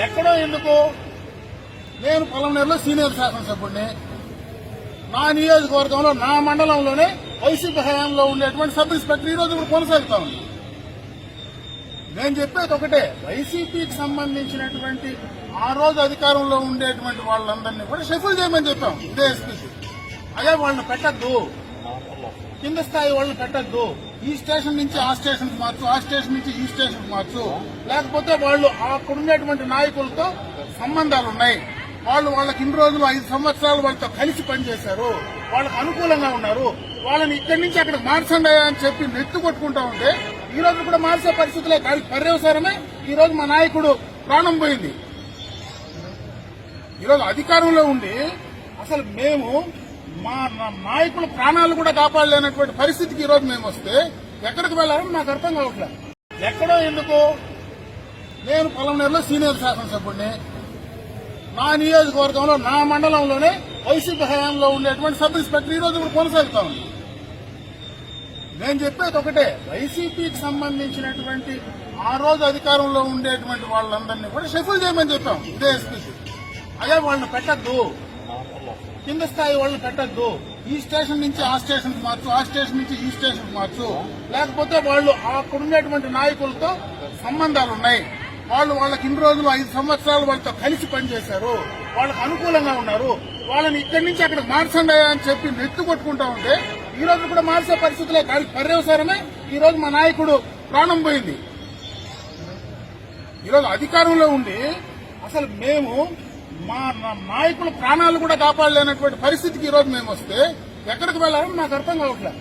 ఎక్కడో ఎందుకు నేను పొలంనేరులో సీనియర్ శాసనసభ్యుడిని. నా నియోజకవర్గంలో నా మండలంలోనే వైసీపీ హయాంలో ఉండేటువంటి సబ్ ఇన్స్పెక్టర్ ఈ రోజు కూడా కొనసాగుతా ఉంది. నేను చెప్పేది ఒకటే, వైసీపీకి సంబంధించినటువంటి ఆ రోజు అధికారంలో ఉండేటువంటి వాళ్ళందరినీ కూడా షెఫుల్ చేయమని చెప్పాం ఇదే ఎస్పీకి. అదే వాళ్ళని పెట్టద్దు, కింద స్థాయి వాళ్ళని పెట్టద్దు, ఈ స్టేషన్ నుంచి ఆ స్టేషన్ మార్చు, ఆ స్టేషన్ నుంచి ఈ స్టేషన్ మార్చు, లేకపోతే వాళ్ళు అక్కడ ఉండేటువంటి నాయకులతో సంబంధాలు ఉన్నాయి, వాళ్ళకి ఇన్ని రోజులు 5 సంవత్సరాలు వాళ్ళతో కలిసి పనిచేశారు, వాళ్ళకు అనుకూలంగా ఉన్నారు, వాళ్ళని ఇక్కడి నుంచి అక్కడ మార్చండి అని చెప్పి నెత్తు కొట్టుకుంటా ఉంటే ఈ రోజు కూడా మార్చే పరిస్థితులే. పర్యవసానమే ఈ రోజు మా నాయకుడు ప్రాణం పోయింది. ఈరోజు అధికారంలో ఉండి అసలు మేము మా నాయకుల ప్రాణాలు కూడా కాపాడలేనటువంటి పరిస్థితికి ఈరోజు మేము వస్తే ఎక్కడికి వెళ్లాలని నాకు అర్థం కావట్లేదు. ఎక్కడో ఎందుకు నేను పొలంనేరులో సీనియర్ శాసనసభ్యుడిని. నా నియోజకవర్గంలో నా మండలంలోనే వైసీపీ హయాంలో ఉండేటువంటి సబ్ ఇన్స్పెక్టర్ ఈ రోజు కూడా కొనసాగుతా ఉంది. నేను చెప్పేది ఒకటే, వైసీపీకి సంబంధించినటువంటి ఆ రోజు అధికారంలో ఉండేటువంటి వాళ్ళందరినీ కూడా షెఫుల్ చేయమని చెప్పాం ఇదే ఎస్పీకి. అదే వాళ్ళని పెట్టద్దు, కింద స్థాయి వాళ్ళని పెట్టద్దు, ఈ స్టేషన్ నుంచి ఆ స్టేషన్ మార్చు, ఆ స్టేషన్ నుంచి ఈ స్టేషన్ మార్చు, లేకపోతే వాళ్ళు అక్కడ ఉండేటువంటి నాయకులతో సంబంధాలు ఉన్నాయి, వాళ్ళకి ఇన్ని రోజులు 5 సంవత్సరాలు వాళ్ళతో కలిసి పనిచేశారు, వాళ్ళకు అనుకూలంగా ఉన్నారు, వాళ్ళని ఇక్కడి నుంచి అక్కడ మార్చండి అని చెప్పి నెత్తు కొట్టుకుంటా ఉంటే ఈ రోజు కూడా మార్చే పరిస్థితులే. పర్యవసానమే ఈ రోజు మా నాయకుడు ప్రాణం పోయింది. ఈరోజు అధికారంలో ఉండి అసలు మేము మా నాయకుల ప్రాణాలు కూడా కాపాడలేనటువంటి పరిస్థితికి ఈ రోజు మేము వస్తే ఎక్కడికి వెళ్లాలని నాకు అర్థం కావట్లేదు.